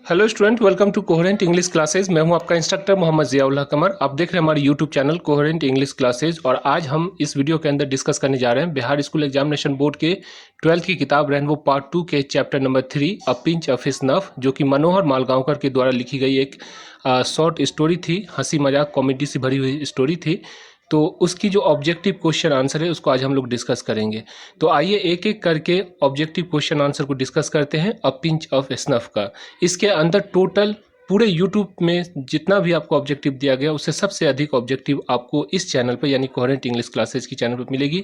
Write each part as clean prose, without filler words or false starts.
Hello student, welcome to coherent English classes. मैं हूं आपका इंस्ट्रक्टर मोहम्मद जियाउल हक कमर। आप देख रहे हैं हमारे YouTube channel coherent English classes. और आज हम इस वीडियो के अंदर डिस्कस करने जा रहे हैं बिहार स्कूल एग्जामिनेशन बोर्ड के 12th की किताब रेनबो पार्ट 2 के chapter number 3 a pinch of snuff, जो कि मनोहर मालगांवकर के द्वारा लिखी गई एक शॉर्ट स्टोरी थी। हंसी मजाक कॉमेडी से भरी हुई स्टोरी थी। तो उसकी जो ऑब्जेक्टिव क्वेश्चन आंसर है उसको आज हम लोग डिस्कस करेंगे। तो आइए एक एक करके ऑब्जेक्टिव क्वेश्चन आंसर को डिस्कस करते हैं अ पिंच ऑफ स्नफ का। इसके अंदर टोटल पूरे YouTube में जितना भी आपको ऑब्जेक्टिव दिया गया उससे सबसे अधिक ऑब्जेक्टिव आपको इस चैनल पर यानी कोहेरेंट इंग्लिश क्लासेज की चैनल पर मिलेगी।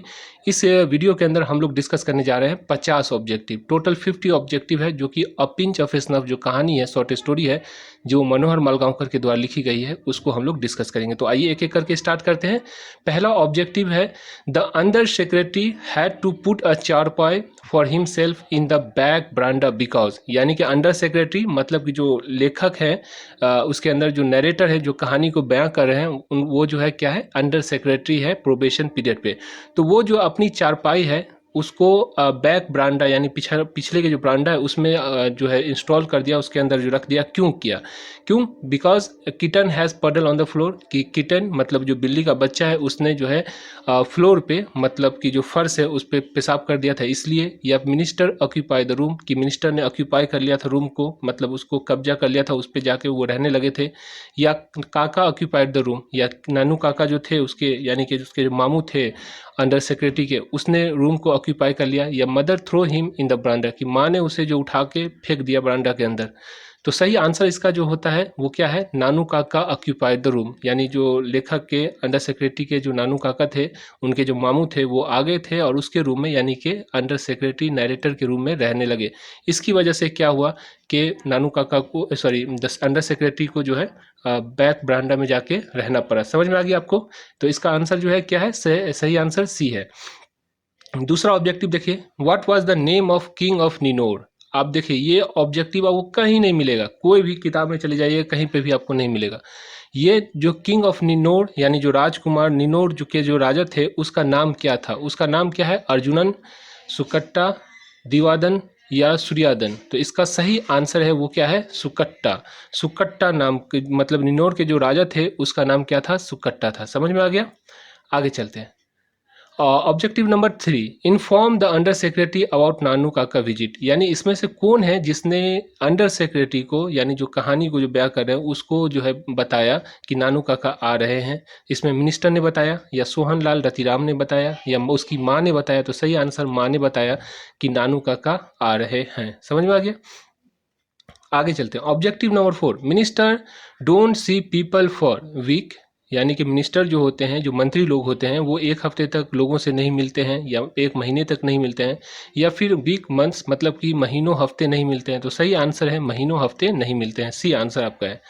इस वीडियो के अंदर हम लोग डिस्कस करने जा रहे हैं 50 ऑब्जेक्टिव। टोटल 50 ऑब्जेक्टिव है, जो कि अ पिंच ऑफ स्नफ जो कहानी है, शॉर्ट स्टोरी है, जो मनोहर मालगांवकर के द्वारा लिखी गई है, उसको हम लोग डिस्कस करेंगे। तो आइए एक एक करके स्टार्ट करते हैं। पहला ऑब्जेक्टिव है the under secretary had to put a charpai for himself in the back veranda because, यानी कि अंडर सेक्रेटरी मतलब कि जो लेखक है उसके अंदर जो नरेटर है, जो कहानी को बयां कर रहे हैं, वो जो है क्या है, अंडर सेक्रेटरी है प्रोबेशन पीरियड पे। तो वो जो अपनी चारपाई है उसको बैक ब्रांडा यानी पिछले के जो ब्रांडा है उसमें जो है इंस्टॉल कर दिया, उसके अंदर जो रख दिया। क्यों किया? क्यों? बिकॉज किटन हैज़ पडल ऑन द फ्लोर, कि किटन मतलब जो बिल्ली का बच्चा है उसने जो है फ्लोर पे मतलब कि जो फर्श है उस पर पेशाब कर दिया था, इसलिए। या मिनिस्टर ऑक्यूपाई द रूम, कि मिनिस्टर ने ऑक्यूपाई कर लिया था रूम को, मतलब उसको कब्जा कर लिया था, उस पर जाके वो रहने लगे थे। या काका ऑक्यूपाइड द रूम, या नानू काका जो थे उसके यानी कि उसके जो मामू थे अंडर सेक्रेटरी के, उसने रूम को ऑक्यूपाई कर लिया। या mother throw him in the veranda, कि माँ ने उसे जो उठा के फेंक दिया ब्रांडा के अंदर। तो सही आंसर इसका जो होता है वो क्या है, नानू काका ऑक्यूपाइड द रूम, यानी जो लेखक के अंडर सेक्रेटरी के जो नानू काका थे, उनके जो मामू थे वो आ गए थे और उसके रूम में यानी कि अंडर सेक्रेटरी नरेटर के रूम में रहने लगे। इसकी वजह से क्या हुआ कि नानू काका को सॉरी अंडर सेक्रेटरी को जो है बैक ब्रांडा में जाके रहना पड़ा। समझ में आ गया आपको? तो इसका आंसर जो है क्या है, सही आंसर सी है। दूसरा ऑब्जेक्टिव देखिए, what was the name of king of Ninor. आप देखिए ये ऑब्जेक्टिव आपको कहीं नहीं मिलेगा, कोई भी किताब में चले जाइए कहीं पे भी आपको नहीं मिलेगा। ये जो किंग ऑफ निनोर यानी जो राजकुमार निनोर जो के जो राजा थे उसका नाम क्या था? उसका नाम क्या है? अर्जुनन, सुकट्टा, दिवादन या सूर्यादन। तो इसका सही आंसर है वो क्या है, सुकट्टा। सुकट्टा नाम के मतलब निनोर के जो राजा थे उसका नाम क्या था, सुकट्टा था। समझ में आ गया? आगे चलते हैं। Objective number 3, inform the under secretary about Nanu Kaka visit, यानी इसमें से कौन है जिसने अंडर सेक्रेटरी को यानी जो कहानी को जो बयां कर रहे हैं उसको जो है बताया कि नानू काका आ रहे हैं? इसमें मिनिस्टर ने बताया, या सोहन लाल रतिराम ने बताया, या उसकी माँ ने बताया? तो सही आंसर माँ ने बताया कि नानू काका आ रहे हैं। समझ में आ गया? आगे चलते हैं। Objective number 4, minister don't see people for week, यानी कि मिनिस्टर जो होते हैं, जो मंत्री लोग होते हैं, वो एक हफ्ते तक लोगों से नहीं मिलते हैं या एक महीने तक नहीं मिलते हैं, या फिर वीक मंथ्स मतलब कि महीनों हफ्ते नहीं मिलते हैं। तो सही आंसर है महीनों हफ्ते नहीं मिलते हैं, सी आंसर आपका है।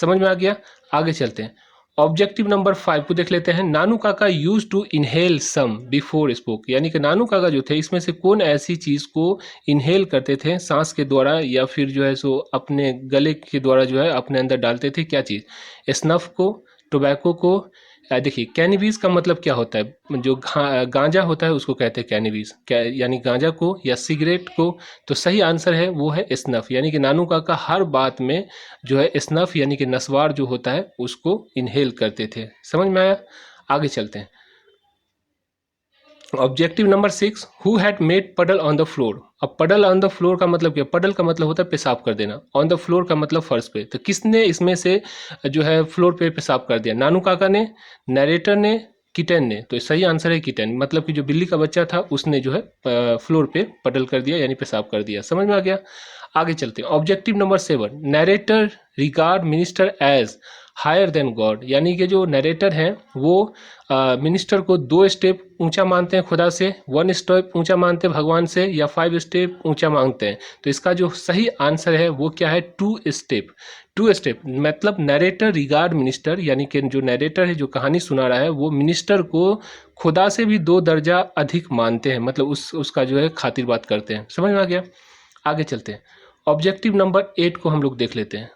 समझ में आ गया? आगे चलते हैं। ऑब्जेक्टिव नंबर 5 को देख लेते हैं। Nanu Kaka use to inhale some before spoke, यानी कि नानू काका जो थे इसमें से कौन ऐसी चीज को इनहेल करते थे सांस के द्वारा, या फिर जो है सो अपने गले के द्वारा जो है अपने अंदर डालते थे? क्या चीज? स्नफ को, टोबैको को? देखिए कैनिबीज का मतलब क्या होता है, जो गांजा होता है उसको कहते हैं कैनिबीज, यानी गांजा को या सिगरेट को? तो सही आंसर है वो है स्नफ, यानी कि नानू काका हर बात में जो है स्नफ यानी कि नस्वार जो होता है उसको इनहेल करते थे। समझ में आया? आगे चलते हैं। Objective number 6, who had made पडल ऑन द फ्लोर। अब पडल ऑन द फ्लोर का मतलब क्या? पडल का मतलब होता है पेशाब कर देना, ऑन द फ्लोर का मतलब फर्श पे। तो किसने इसमें से जो है फ्लोर पे पेशाब कर दिया? नानू काका ने, नरेटर ने, किटन ने? तो सही आंसर है किटन, मतलब कि जो बिल्ली का बच्चा था उसने जो है फ्लोर पे पडल कर दिया यानी पेशाब कर दिया। समझ में आ गया? आगे चलते हैं। Objective number 7, narrator regard minister as higher than God, यानी कि जो नरेटर हैं वो मिनिस्टर को 2 स्टेप ऊंचा मानते हैं खुदा से, 1 स्टेप ऊंचा मानते हैं भगवान से, या 5 स्टेप ऊंचा मानते हैं? तो इसका जो सही आंसर है वो क्या है, 2 स्टेप। 2 स्टेप मतलब नरेटर रिगार्ड मिनिस्टर, यानी कि जो नरेटर है जो कहानी सुना रहा है वो मिनिस्टर को खुदा से भी 2 दर्जा अधिक मानते हैं, मतलब उसका जो है खातिर बात करते हैं। समझ में आ गया? आगे चलते हैं। ऑब्जेक्टिव नंबर 8 को हम लोग देख लेते हैं।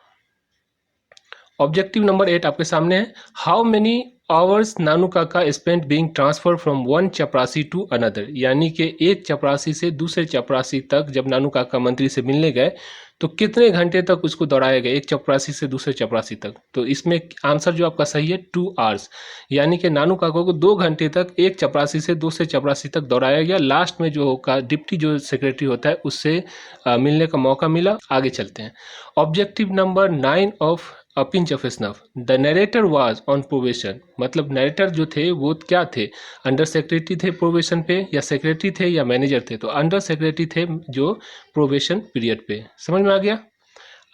ऑब्जेक्टिव नंबर 8 आपके सामने है। हाउ मेनी आवर्स नानू काका spent being transfer from one चपरासी टू अनदर, यानी कि एक चपरासी से दूसरे चपरासी तक जब नानू काका मंत्री से मिलने गए तो कितने घंटे तक उसको दौड़ाया गया एक चपरासी से दूसरे चपरासी तक। तो इसमें आंसर जो आपका सही है 2 आवर्स, यानी कि नानू काका को 2 घंटे तक एक चपरासी से दूसरे चपरासी तक दौड़ाया गया। लास्ट में जो का डिप्टी जो सेक्रेटरी होता है उससे मिलने का मौका मिला। आगे चलते हैं। Objective number 9 of a pinch of snuff, the narrator was on probation, मतलब नरेटर जो थे वो क्या थे, अंडर सेक्रेटरी थे प्रोबेशन पे, या सेक्रेटरी थे या मैनेजर थे। तो अंडर सेक्रेटरी थे जो प्रोबेशन पीरियड पे। समझ में आ गया।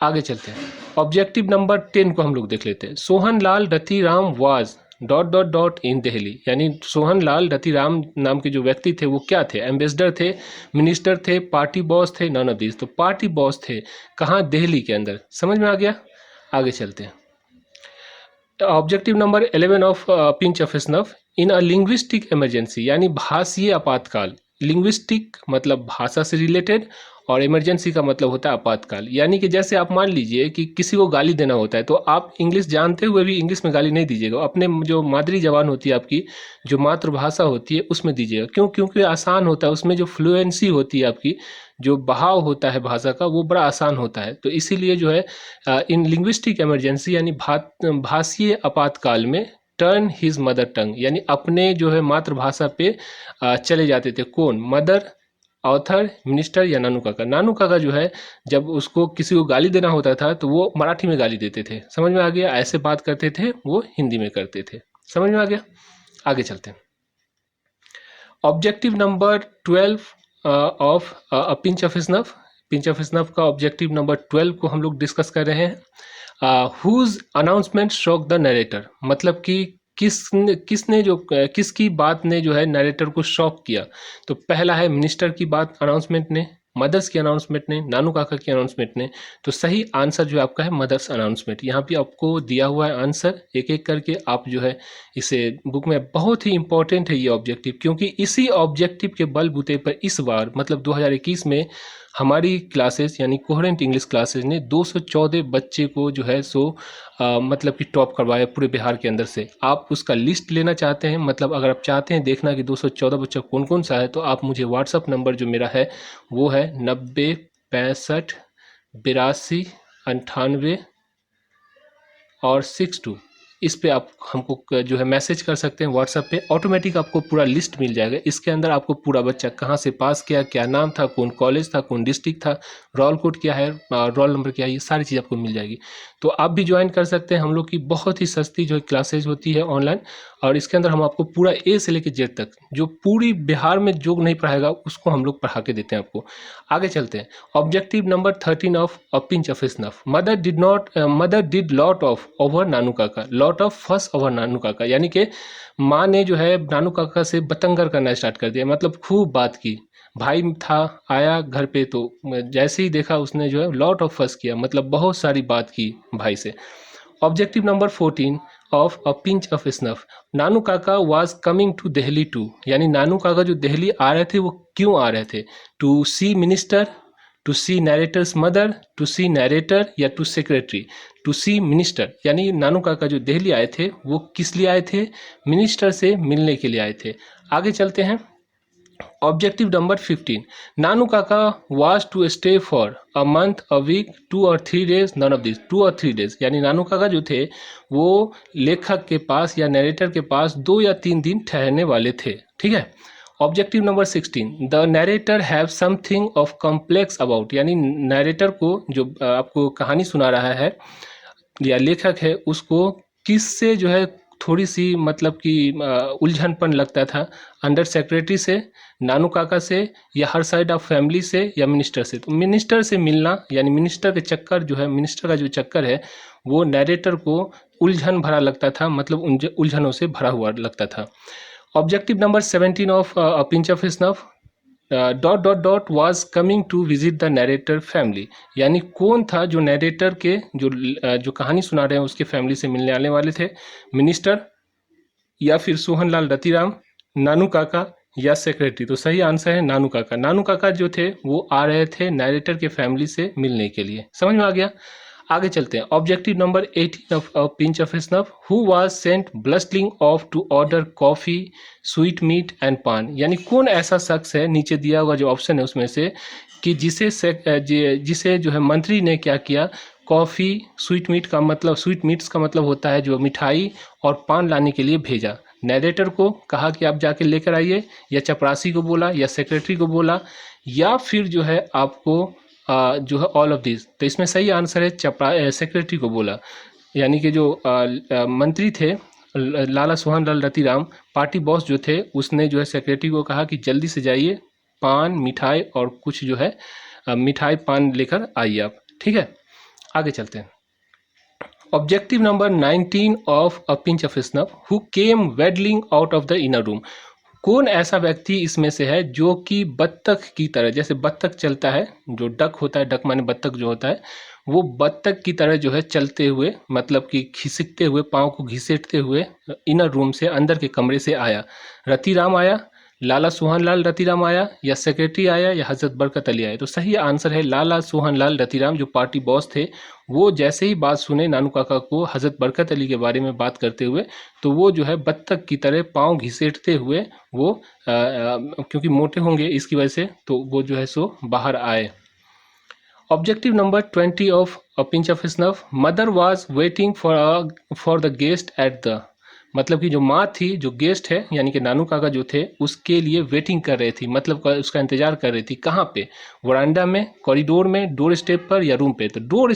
आगे चलते हैं। ऑब्जेक्टिव नंबर 10 को हम लोग देख लेते हैं। Sohan Lal Ratiram was dot dot dot in Delhi, यानी सोहन लाल रतिराम नाम के जो व्यक्ति थे वो क्या थे, एम्बेसडर थे, मिनिस्टर थे, पार्टी बॉस थे, नॉन ऑफ दिस। तो पार्टी बॉस थे कहाँ, दिल्ली के अंदर। समझ में आ गया। आगे चलते हैं। Objective number 11 of pinch of snuff, in a linguistic emergency, यानी भाषीय आपातकाल। लिंग्विस्टिक मतलब भाषा से रिलेटेड और इमरजेंसी का मतलब होता है आपातकाल। यानी कि जैसे आप मान लीजिए कि किसी को गाली देना होता है तो आप इंग्लिश जानते हुए भी इंग्लिश में गाली नहीं दीजिएगा, अपने जो मादरी जबान होती है आपकी, जो मातृभाषा होती है उसमें दीजिएगा। क्यों? क्योंकि आसान होता है, उसमें जो फ्लुएंसी होती है आपकी, जो बहाव होता है भाषा का वो बड़ा आसान होता है। तो इसीलिए जो है इन लिंग्विस्टिक इमरजेंसी यानी भाषीय आपातकाल में टर्न हिज मदर टंग, यानी अपने जो है मातृभाषा पे चले जाते थे। कौन? मदर, ऑथर, मिनिस्टर या नानू काका। नानू काका जो है जब उसको किसी को गाली देना होता था तो वो मराठी में गाली देते थे। समझ में आ गया। ऐसे बात करते थे वो हिंदी में करते थे। समझ में आ गया। आगे चलते हैं। Objective number 12 of a pinch of snuff, pinch of snuff का ऑब्जेक्टिव नंबर 12 को हम लोग डिस्कस कर रहे हैं। Whose announcement shock the narrator, मतलब कि किसकी बात ने जो है नरेटर को शॉक किया। तो पहला है मिनिस्टर की बात अनाउंसमेंट ने, मदर्स की अनाउंसमेंट ने, नानू काका की अनाउंसमेंट ने। तो सही आंसर जो आपका है मदर्स अनाउंसमेंट। यहाँ पे आपको दिया हुआ है आंसर, एक एक करके आप जो है इसे बुक में, बहुत ही इंपॉर्टेंट है ये ऑब्जेक्टिव, क्योंकि इसी ऑब्जेक्टिव के बलबूते पर इस बार मतलब 2021 में हमारी क्लासेस यानी कोहेरेंट इंग्लिश क्लासेस ने 214 बच्चे को जो है सो मतलब कि टॉप करवाया पूरे बिहार के अंदर से। आप उसका लिस्ट लेना चाहते हैं, मतलब अगर आप चाहते हैं देखना कि 214 बच्चा कौन कौन सा है, तो आप मुझे व्हाट्सअप नंबर जो मेरा है वो है 90 65 82 98 और 62, इस पे आप हमको जो है मैसेज कर सकते हैं व्हाट्सएप पे। ऑटोमेटिक आपको पूरा लिस्ट मिल जाएगा। इसके अंदर आपको पूरा बच्चा कहाँ से पास किया, क्या नाम था, कौन कॉलेज था, कौन डिस्ट्रिक्ट था, रोल कोड क्या है, रोल नंबर क्या है, ये सारी चीज़ आपको मिल जाएगी। तो आप भी ज्वाइन कर सकते हैं। हम लोग की बहुत ही सस्ती जो क्लासेज होती है ऑनलाइन, और इसके अंदर हम आपको पूरा ए से लेकर जेड तक जो पूरी बिहार में जो नहीं पढ़ाएगा उसको हम लोग पढ़ा के देते हैं आपको। आगे चलते हैं। Objective number 13 of a pinch of snuff, mother did lot of over Nanu Kaka, lot of first over Nanu Kaka, यानी कि माँ ने जो है नानू काका से बतंगर करना स्टार्ट कर दिया, मतलब खूब बात की। भाई था, आया घर पे तो जैसे ही देखा उसने जो है लॉट ऑफ फर्स्ट किया, मतलब बहुत सारी बात की भाई से। Objective number 14 of a pinch of snuff, Nanu Kaka was coming to Delhi to, यानी नानू काका जो दिल्ली आ रहे थे वो क्यों आ रहे थे? To see minister, to see narrators mother, to see narrator या to secretary? To see minister, यानी नानू काका जो दिल्ली आए थे वो किस लिए आए थे? मिनिस्टर से मिलने के लिए आए थे। आगे चलते हैं। Objective number 15, Nanu Kaka was to stay for a month, a week, 2 और 3 डेज, नन ऑफ दिस। 2 और 3 डेज, यानी नानू काका जो थे वो लेखक के पास या नरेटर के पास 2 या 3 दिन ठहरने वाले थे। ठीक है। Objective number 16, the narrator have something of complex about, यानी नरेटर को जो आपको कहानी सुना रहा है या लेखक है उसको किससे जो है थोड़ी सी मतलब कि उलझनपन लगता था? अंडर सेक्रेटरी से, नानू काका से, या हर साइड ऑफ फैमिली से, या मिनिस्टर से? तो मिनिस्टर से मिलना यानी मिनिस्टर के चक्कर जो है, मिनिस्टर का जो चक्कर है वो नरेटर को उलझन भरा लगता था, मतलब उलझनों से भरा हुआ लगता था। Objective number 17 of a pinch of snuff, dot dot dot was coming to visit the narrator family, यानी कौन था जो नरेटर के जो कहानी सुना रहे हैं उसके फैमिली से मिलने आने वाले थे? मिनिस्टर, या फिर सोहनलाल रतिराम, नानू काका, या सेक्रेटरी? तो सही आंसर है नानू काका। नानू काका जो थे वो आ रहे थे नरेटर के फैमिली से मिलने के लिए। समझ में आ गया। आगे चलते हैं। Objective number 18 of pinch of snuff, who was sent bustling off to order coffee, sweet meat and paan. यानी कौन ऐसा शख्स है, नीचे दिया हुआ जो ऑप्शन है उसमें से, कि जिसे जो है मंत्री ने क्या किया, कॉफ़ी, स्वीट मीट का मतलब, स्वीट मीट्स का मतलब होता है जो मिठाई और पान लाने के लिए भेजा। नरेटर को कहा कि आप जाके लेकर आइए, या चपरासी को बोला, या सेक्रेटरी को बोला, या फिर जो है आपको जो है ऑल ऑफ दिस। तो इसमें सही आंसर है सेक्रेटरी को बोला। यानी कि जो मंत्री थे लाला सोहन लाल रतिराम, पार्टी बॉस जो थे, उसने जो है सेक्रेटरी को कहा कि जल्दी से जाइए, पान, मिठाई और कुछ जो है मिठाई पान लेकर आइए आप। ठीक है, आगे चलते हैं। Objective number 19 of a pinch of snuff, who came waddling out of the inner room. कौन ऐसा व्यक्ति इसमें से है जो कि बत्तख की तरह, जैसे बत्तख चलता है, जो डक होता है, डक माने बत्तख जो होता है, वो बत्तख की तरह जो है चलते हुए, मतलब कि खिसकते हुए, पाँव को घिसेटते हुए इनर रूम से, अंदर के कमरे से आया। रतिराम आया, लाला सोहन लाल रतिराम आया, या सेक्रेटरी आया, या हजरत बरकत अली आया। तो सही आंसर है लाला सोहन लाल रतिराम, जो पार्टी बॉस थे। वो जैसे ही बात सुने नानू काका को हजरत बरकत अली के बारे में बात करते हुए, तो वो जो है बत्तख की तरह पाँव घिसेटते हुए वो क्योंकि मोटे होंगे इसकी वजह से, तो वो जो है सो बाहर आए। Objective number 20 of a pinch of snuff, mother was waiting for the guest at the. मतलब कि जो माँ थी, जो गेस्ट है यानी कि नानू काका जो थे, उसके लिए वेटिंग कर रही थी, मतलब उसका इंतजार कर रही थी। कहाँ पे? वरांडा में, कॉरिडोर में, डोर स्टेप पर, या रूम पे? तो डोर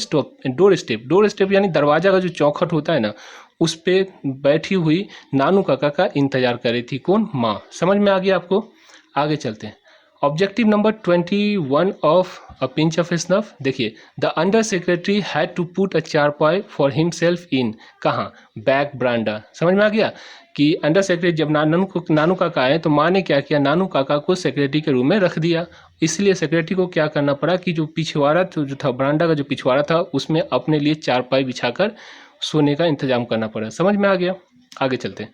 स्टेप यानी दरवाजा का जो चौखट होता है ना, उस पे बैठी हुई नानू काका का इंतजार कर रही थी। कौन? माँ। समझ में आ गया आपको? आगे चलते हैं। Objective number 21 of a pinch of snuff, देखिए, the under secretary had to put a charpai for himself in, कहाँ? Back veranda. समझ में आ गया कि अंडर सेक्रेटरी जब नानू काका आए, तो माँ ने क्या किया, नानू काका को सेक्रेटरी के रूम में रख दिया। इसलिए सेक्रेटरी को क्या करना पड़ा कि जो पिछवाड़ा जो था, ब्रांडा का जो पिछवाड़ा था, उसमें अपने लिए चारपाई बिछाकर सोने का इंतजाम करना पड़ा। समझ में आ गया? आगे चलते हैं।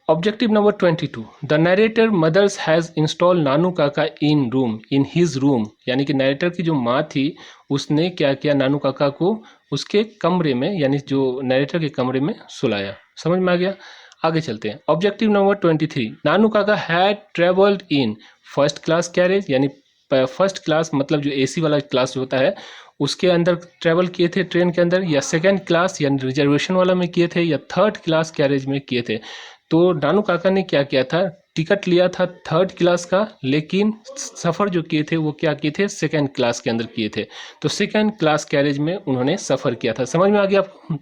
Objective number 22, the narrator mothers has install Nanu Kaka in room, in his room. यानी कि नरेटर की जो माँ थी, उसने क्या किया, नानू काका को उसके कमरे में, यानी जो नरेटर के कमरे में सुलाया। समझ में आ गया? आगे चलते हैं। ऑब्जेक्टिव नंबर 23, नानू काका had travelled in first class carriage, यानी फर्स्ट क्लास मतलब जो एसी वाला क्लास होता है, उसके अंदर ट्रेवल किए थे ट्रेन के अंदर, या सेकंड क्लास यानी रिजर्वेशन वाला में किए थे, या थर्ड क्लास कैरेज में किए थे। तो नानू काका ने क्या किया था, टिकट लिया था थर्ड क्लास का, लेकिन सफ़र जो किए थे वो क्या किए थे, सेकंड क्लास के अंदर किए थे। तो सेकंड क्लास कैरेज में उन्होंने सफ़र किया था। समझ में आ गया आपको?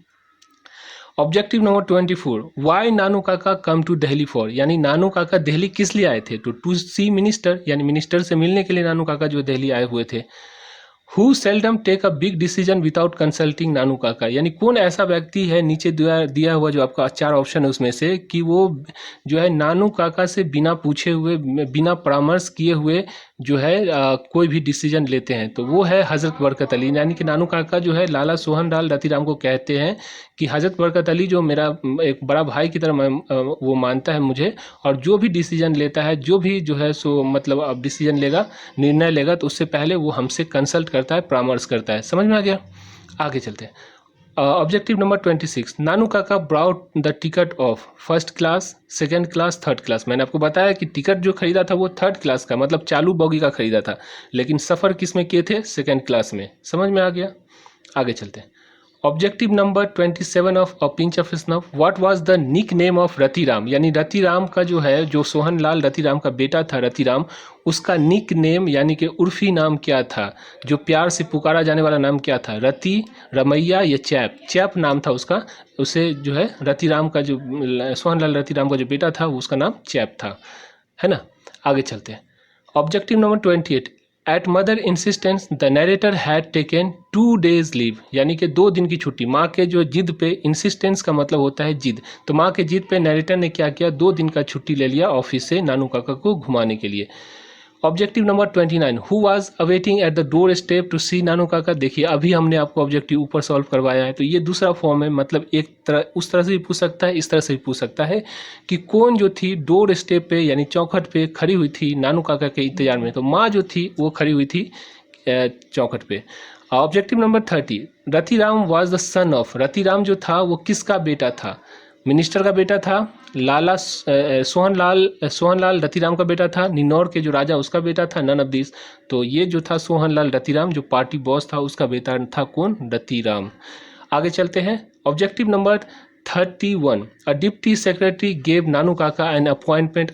ऑब्जेक्टिव नंबर 24, वाई नानू काका कम टू दिल्ली फॉर, यानी नानू काका दिल्ली किस लिए आए थे? तो टू सी मिनिस्टर, यानी मिनिस्टर से मिलने के लिए नानू काका जो दिल्ली आए हुए थे। Who seldom take a big decision without consulting Nanu Kaka, यानी कौन ऐसा व्यक्ति है, नीचे दिया हुआ जो आपका 4 ऑप्शन है उसमें से, कि वो जो है नानू काका से बिना पूछे हुए, बिना परामर्श किए हुए जो है कोई भी डिसीजन लेते हैं। तो वो है हज़रत बरकत अली। यानी कि नानू काका जो है लाला सोहन लाल रतिराम को कहते हैं कि हज़रत बरकत अली जो मेरा एक बड़ा भाई की तरह वो मानता है मुझे, और जो भी डिसीजन लेता है, जो भी जो है सो मतलब अब डिसीजन लेगा, निर्णय लेगा, तो उससे पहले वो हमसे कंसल्ट करता है, परामर्श करता है। समझ में आ गया? आगे चलते हैं। ऑब्जेक्टिव नंबर 26, नानू काका brought the ticket of first class, second class, third class. मैंने आपको बताया कि टिकट जो खरीदा था वो थर्ड क्लास का, मतलब चालू बॉगी का खरीदा था, लेकिन सफ़र किस में किए थे? सेकंड क्लास में। समझ में आ गया? आगे चलते हैं। Objective number 27 of a pinch of snuff, what was the nickname of Ratiram, यानी रतिराम का जो है, जो सोहन लाल रतिराम का बेटा था रतिराम, उसका निक नेम यानी कि उर्फी नाम क्या था, जो प्यार से पुकारा जाने वाला नाम क्या था? रति, रमैया, या चैप? चैप नाम था उसका। उसे जो है रतिराम का जो सोहन लाल रतिराम का जो बेटा था, उसका नाम चैप था, है ना? आगे चलते हैं। Objective number 28, at mother insistence the narrator had taken 2 days leave, यानी कि 2 दिन की छुट्टी। माँ के जो जिद पे, इंसिस्टेंस का मतलब होता है जिद, तो माँ के जिद पे नरेटर ने क्या किया, 2 दिन का छुट्टी ले लिया ऑफिस से नानू काका को घुमाने के लिए। Objective number 29, who was awaiting at the door step to see Nanu Kaka. देखिए, अभी हमने आपको ऑब्जेक्टिव ऊपर सॉल्व करवाया है, तो ये दूसरा फॉर्म है, मतलब एक तरह उस तरह से भी पूछ सकता है, इस तरह से भी पूछ सकता है कि कौन जो थी डोर स्टेप पे यानी चौखट पे खड़ी हुई थी नानू काका के इंतजार में। तो माँ जो थी वो खड़ी हुई थी चौखट पे। Objective number 30, Ratiram was the son of, Ratiram जो था वो किसका बेटा था? मिनिस्टर का बेटा था, सोहनलाल रतिराम का बेटा था, निन्नौर के जो राजा उसका बेटा था, नन ऑफ दिस। तो ये जो था सोहनलाल रतिराम जो पार्टी बॉस था उसका बेटा था कौन? रतिराम। आगे चलते हैं, ऑब्जेक्टिव नंबर 31, अ डिप्टी सेक्रेटरी गेव नानू काका एन अपॉइंटमेंट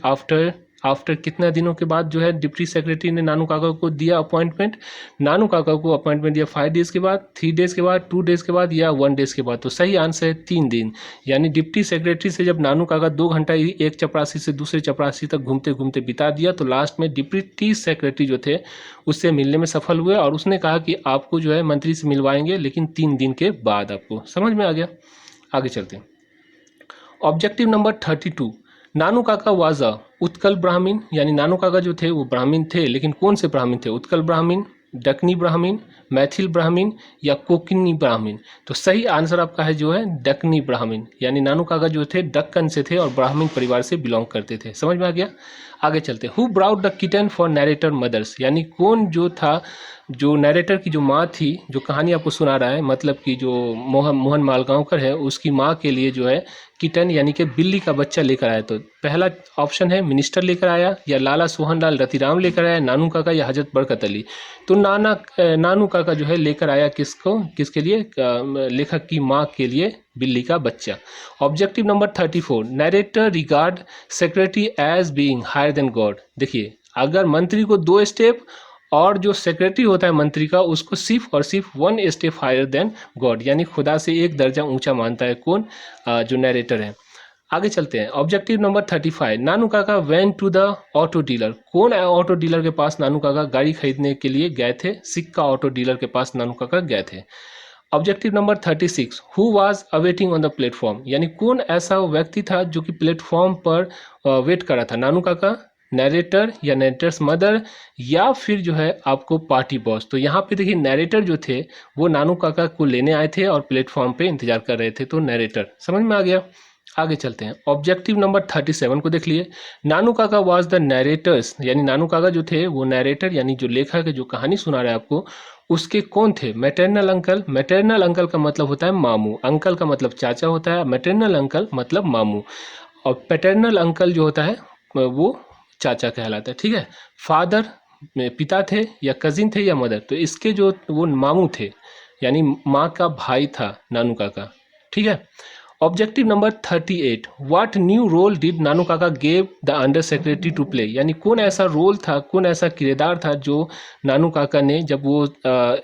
आफ्टर कितना दिनों के बाद जो है डिप्टी सेक्रेटरी ने नानू काका को दिया अपॉइंटमेंट? नानू काका को अपॉइंटमेंट दिया 5 डेज के बाद, 3 डेज के बाद, 2 डेज के बाद या 1 डेज के बाद? तो सही आंसर है 3 दिन। यानी डिप्टी सेक्रेटरी से जब नानू काका 2 घंटा एक चपरासी से दूसरे चपरासी तक घूमते घूमते बिता दिया तो लास्ट में डिप्टी सेक्रेटरी जो थे उससे मिलने में सफल हुए और उसने कहा कि आपको जो है मंत्री से मिलवाएंगे लेकिन 3 दिन के बाद। आपको समझ में आ गया? आगे चलते हैं, objective number 32, Nanu Kaka was a Utkal Brahmin, यानी नानू काका जो थे वो ब्राह्मीण थे, लेकिन कौन से ब्राह्मीण थे? उत्कल ब्राह्मीण, दक्कनी ब्राह्मीण, मैथिल ब्राह्मीण या कोंकणी ब्राह्मीण? तो सही आंसर आपका है जो है दक्कनी ब्राह्मीण, यानी नानू काका जो थे दक्कन से थे और ब्राह्मीण परिवार से बिलोंग करते थे। समझ में आ गया? आगे चलते, who brought the kitten for narrator mother's, यानी कौन जो था, जो नरेटर की जो माँ थी, जो कहानी आपको सुना रहा है, मतलब कि जो मोहन मालगांवकर है उसकी माँ के लिए जो है किटन यानी कि बिल्ली का बच्चा लेकर आया। तो पहला ऑप्शन है मिनिस्टर लेकर आया, या लाला सोहनलाल रतिराम लेकर आया, नानू काका या हजरत बरकत अली? तो नानू काका जो है लेकर आया किसको, किसके लिए? लेखक की माँ के लिए बिल्ली का बच्चा। Objective number 34, narrator regard secretary as being higher than God. देखिए, अगर मंत्री को 2 स्टेप और जो सेक्रेटरी होता है मंत्री का उसको सिर्फ और सिर्फ 1 स्टेप हायर देन गॉड, यानी खुदा से 1 दर्जा ऊंचा मानता है कौन? जो नरेटर है। आगे चलते हैं, objective number 35, Nanu Kaka went to the auto dealer. कौन ऑटो डीलर के पास नानू काका गाड़ी खरीदने के लिए गए थे? सिक्का ऑटो डीलर के पास नानू काका गए थे। Objective number 36, who was awaiting on the platform, यानी कौन ऐसा व्यक्ति था जो कि प्लेटफॉर्म पर वेट कर रहा था? नानू काका, नरेटर या नरेटर्स मदर, या फिर जो है आपको पार्टी बॉस? तो यहाँ पे देखिए नरेटर जो थे वो नानू काका को लेने आए थे और प्लेटफॉर्म पे इंतजार कर रहे थे, तो नरेटर। समझ में आ गया? आगे चलते हैं, ऑब्जेक्टिव नंबर 37 को देख लिए, नानू काका वाज द नरेटर्स, यानी नानू काका जो थे वो नरेटर यानी जो लेखक है जो कहानी सुना रहा है आपको उसके कौन थे? Maternal uncle. मैटरनल अंकल का मतलब होता है मामू, अंकल का मतलब चाचा होता है, मैटरनल अंकल मतलब मामू, और पैटर्नल अंकल जो होता है वो चाचा कहलाता है। ठीक है, फादर पिता थे या कजिन थे या मदर? तो इसके जो वो मामू थे यानी माँ का भाई था नानू काका। ठीक है, objective number 38, what new role did Nanu Kaka gave the under secretary to play, यानी कौन ऐसा रोल था, कौन ऐसा किरदार था जो नानू काका ने जब वो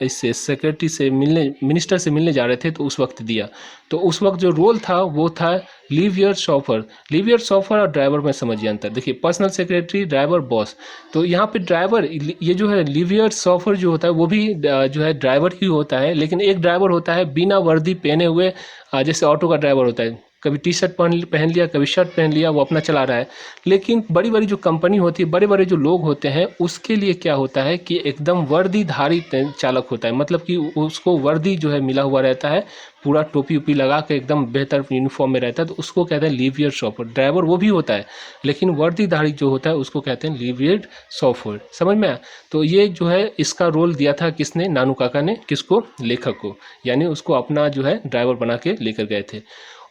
इस सेक्रेटरी से मिलने, मिनिस्टर से मिलने जा रहे थे तो उस वक्त दिया? तो उस वक्त जो रोल था वो था leave your chauffeur. Leave your chauffeur और ड्राइवर में समझिए अंतर। देखिए, पर्सनल सेक्रेटरी, ड्राइवर, बॉस। तो यहाँ पे ड्राइवर, ये जो है लीव योर शॉफर जो होता है वो भी जो है ड्राइवर ही होता है, लेकिन एक ड्राइवर होता है बिना वर्दी पहने हुए, जैसे ऑटो का ड्राइवर होता है, कभी टी शर्ट पहन लिया, कभी शर्ट पहन लिया, वो अपना चला रहा है। लेकिन बड़ी बड़ी जो कंपनी होती है, बड़े बड़े जो लोग होते हैं उसके लिए क्या होता है कि एकदम वर्दीधारी चालक होता है, मतलब कि उसको वर्दी जो है मिला हुआ रहता है, पूरा टोपी उपी लगा के एकदम बेहतर यूनिफॉर्म में रहता है, तो उसको कहते हैं लीव योर शॉफर। ड्राइवर वो भी होता है लेकिन वर्दीधारी जो होता है उसको कहते हैं लीव योर शॉफर। समझ में आया? तो ये जो है इसका रोल दिया था किसने? नानू काका ने। किसको? लेखक को, यानी उसको अपना जो है ड्राइवर बना के लेकर गए थे।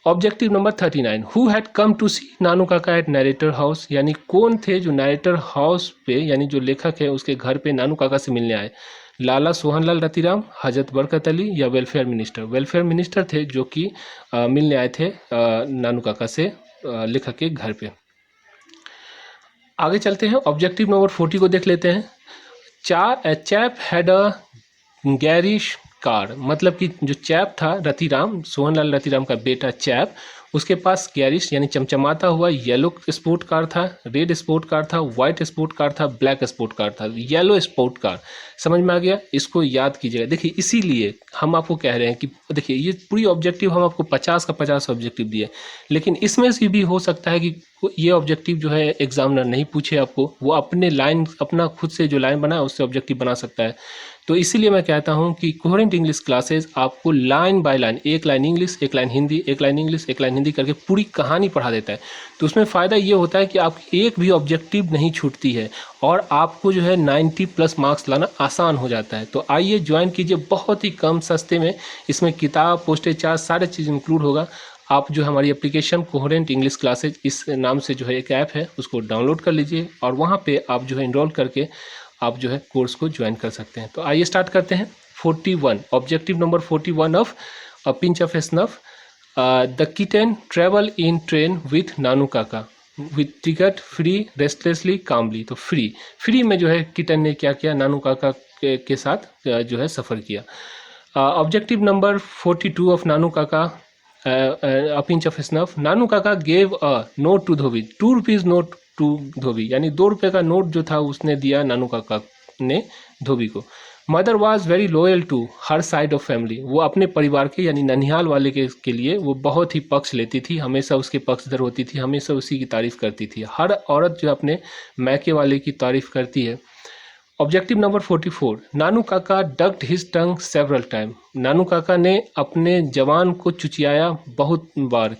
Objective number 39, who had come to see Nanu Kaka at narrator house, यानी कौन थे जो नरेटर हाउस पे, यानी जो लेखक है उसके घर पे नानू काका से मिलने आए? लाला सोहनलाल रतिराम, हजरत बरकत अली या वेलफेयर मिनिस्टर? वेलफेयर मिनिस्टर थे जो कि मिलने आए थे नानू काका से लेखक के घर पे। आगे चलते हैं, ऑब्जेक्टिव नंबर 40 को देख लेते हैं। Chap had a garish car, मतलब कि जो चैप था रतिराम, सोहनलाल रतिराम का बेटा चैप, उसके पास गैरिश यानी चमचमाता हुआ येलो स्पोर्ट कार था, रेड स्पोर्ट कार था, व्हाइट स्पोर्ट कार था, ब्लैक स्पोर्ट कार था, येलो स्पोर्ट कार। समझ में आ गया? इसको याद कीजिएगा। देखिए, इसीलिए हम आपको कह रहे हैं कि देखिए ये पूरी ऑब्जेक्टिव हम आपको 50 का 50 ऑब्जेक्टिव दिए, लेकिन इसमें से भी हो सकता है कि ये ऑब्जेक्टिव जो है एग्जामिनर नहीं पूछे आपको, वो अपने लाइन, अपना खुद से जो लाइन बनाए उससे ऑब्जेक्टिव बना सकता है। तो इसीलिए मैं कहता हूं कि कोहेरेंट इंग्लिश क्लासेस आपको लाइन बाय लाइन, एक लाइन इंग्लिश, एक लाइन हिंदी, एक लाइन इंग्लिश, एक लाइन हिंदी करके पूरी कहानी पढ़ा देता है। तो उसमें फ़ायदा ये होता है कि आपकी एक भी ऑब्जेक्टिव नहीं छूटती है और आपको जो है 90+ मार्क्स लाना आसान हो जाता है। तो आइए ज्वाइन कीजिए, बहुत ही कम सस्ते में। इसमें किताब, पोस्टेज चार्ज, सारे चीज़ इंक्लूड होगा। आप जो है हमारी एप्लीकेशन कोहेरेंट इंग्लिश क्लासेज इस नाम से जो है एक ऐप है, उसको डाउनलोड कर लीजिए और वहाँ पे आप जो है इनरोल करके आप जो है कोर्स को ज्वाइन कर सकते हैं। तो आइए स्टार्ट करते हैं। 41 objective number 41 of a pinch of snuff. The kitten travel in train with Nanu Kaka with ticket free restlessly calmly. तो फ्री में जो है किटन ने क्या किया, नानू काका के साथ जो है सफ़र किया। Objective number 42 of Nanu Kaka a pinch of snuff. Nanu Kaka gave a note to dhobi, 2 rupees note to dhobi, यानी 2 रुपये का नोट जो था उसने दिया नानू काका ने धोबी को। Mother was very loyal to her side of family. वो अपने परिवार के यानी ननिहाल वाले के लिए वो बहुत ही पक्ष लेती थी, हमेशा उसके पक्षधर होती थी, हमेशा उसी की तारीफ़ करती थी। हर औरत जो अपने मैके वाले की तारीफ़ करती है। ऑब्जेक्टिव नंबर 44 नानू काका डक्ड हिज टंग सेवरल टाइम। नानू काका ने अपने जवान को चुचियाया बहुत बार।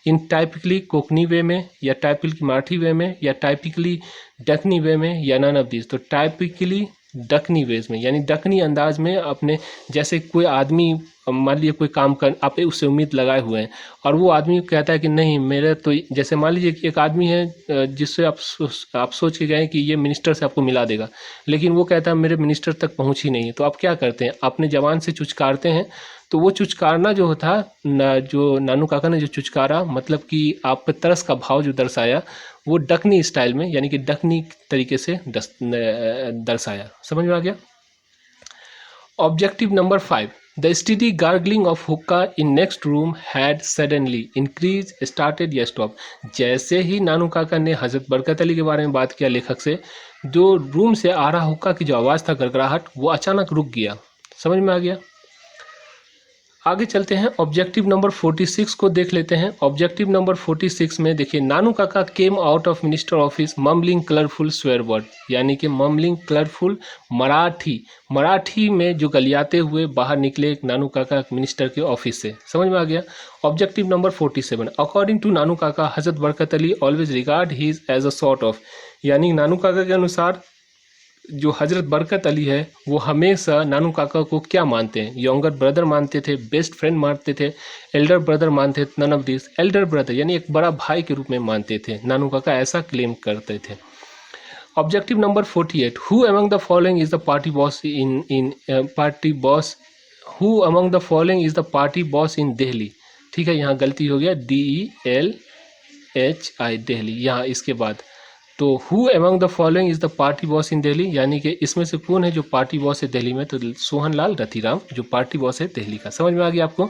इन टाइपिकली कोकनी वे में, या टाइपिकली मराठी वे में, या टाइपिकली दक्कनी वे में, या नन ऑफ दिस। तो टाइपिकली दक्कनी वेज में, यानी दक्कनी अंदाज में। अपने जैसे कोई आदमी मान लीजिए कोई काम कर, आप उससे उम्मीद लगाए हुए हैं और वो आदमी कहता है कि नहीं मेरे तो, जैसे मान लीजिए कि एक आदमी है जिससे आप सोच के गए कि ये मिनिस्टर से आपको मिला देगा, लेकिन वो कहता है मेरे मिनिस्टर तक पहुंच ही नहीं है। तो आप क्या करते हैं, अपने जवान से चुचकारते हैं। तो वो चुचकारना जो था जो नानू काका ने जो चुचकारा, मतलब कि आप पे तरस का भाव जो दर्शाया, वो डकनी स्टाइल में, यानी कि डकनी तरीके से दर्शाया। समझ में आ गया। Objective number 5 the study gargling of hookah in next room had suddenly increase started या स्टॉप। जैसे ही नानू काका ने हजरत बरकत अली के बारे में बात किया लेखक से, जो रूम से आ रहा हुक्का की जो आवाज़ था, गड़गड़ाहट, वो अचानक रुक गया। समझ में आ गया। आगे चलते हैं, ऑब्जेक्टिव नंबर 46 को देख लेते हैं। ऑब्जेक्टिव नंबर 46 में देखिए, नानू काका came out of minister office mumbling colourful swear word, यानी कि मम्बलिंग कलरफुल मराठी में जो गलियाते हुए बाहर निकले नानू काका मिनिस्टर के ऑफिस से। समझ में आ गया। Objective number 47 according to Nanu Kaka Hazrat Barkat Ali always regard his as a sort of, यानी नानू काका के अनुसार जो हजरत बरकत अली है वो हमेशा नानू काका को क्या मानते हैं, यंगर ब्रदर मानते थे, बेस्ट फ्रेंड मानते थे, एल्डर ब्रदर मानते थे, none of this. Elder brother यानी एक बड़ा भाई के रूप में मानते थे, नानू काका ऐसा क्लेम करते थे। Objective number 48 who among the following is the party boss who among the following is the party boss इन दिल्ली। ठीक है, यहाँ गलती हो गया, DELHI दिल्ली, यहाँ इसके बाद। तो who among the following is the party boss इन दिल्ली, यानी कि इसमें से कौन है जो पार्टी बॉस है दिल्ली में। तो सोहनलाल रतिराम जो पार्टी बॉस है दिल्ली का। समझ में आ गया आपको।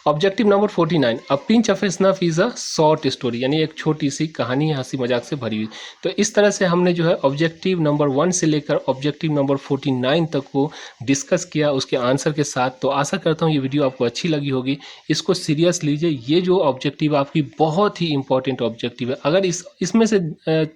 Objective number 49 a pinch of snuff is a short story, यानी एक छोटी सी कहानी है हंसी मजाक से भरी हुई। तो इस तरह से हमने जो है ऑब्जेक्टिव नंबर 1 से लेकर ऑब्जेक्टिव नंबर 49 तक को डिस्कस किया उसके आंसर के साथ। तो आशा करता हूँ ये वीडियो आपको अच्छी लगी होगी। इसको सीरियस लीजिए, ये जो ऑब्जेक्टिव आपकी बहुत ही इंपॉर्टेंट ऑब्जेक्टिव है। अगर इसमें से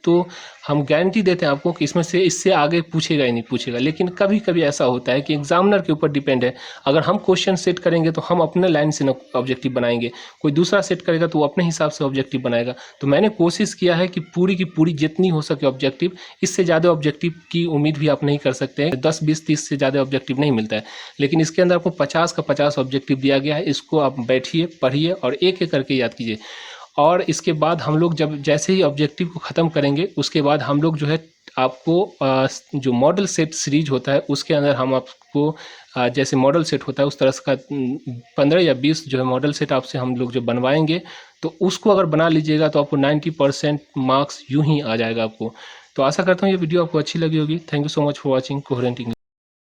तो हम गारंटी देते हैं आपको कि इसमें से इससे आगे पूछेगा ही नहीं पूछेगा, लेकिन कभी कभी ऐसा होता है कि एग्जामिनर के ऊपर डिपेंड है। अगर हम क्वेश्चन सेट करेंगे तो हम अपने लाइन से ऑब्जेक्टिव बनाएंगे, कोई दूसरा सेट करेगा तो वो अपने हिसाब से ऑब्जेक्टिव बनाएगा। तो मैंने कोशिश किया है कि पूरी की पूरी जितनी हो सके ऑब्जेक्टिव, इससे ज़्यादा ऑब्जेक्टिव की उम्मीद भी आप नहीं कर सकते हैं। 10, 20, 30 से ज़्यादा ऑब्जेक्टिव नहीं मिलता है, लेकिन इसके अंदर आपको 50 का 50 ऑब्जेक्टिव दिया गया है। इसको आप बैठिए, पढ़िए और एक एक करके याद कीजिए। और इसके बाद हम लोग जब जैसे ही ऑब्जेक्टिव को ख़त्म करेंगे, उसके बाद हम लोग जो है आपको जो मॉडल सेट सीरीज होता है उसके अंदर हम आपको जैसे मॉडल सेट होता है उस तरह का 15 या 20 जो है मॉडल सेट आपसे हम लोग जो बनवाएंगे, तो उसको अगर बना लीजिएगा तो आपको 90% मार्क्स यूं ही आ जाएगा आपको। तो आशा करता हूँ ये वीडियो आपको अच्छी लगी होगी। Thank you so much for watching coherent English.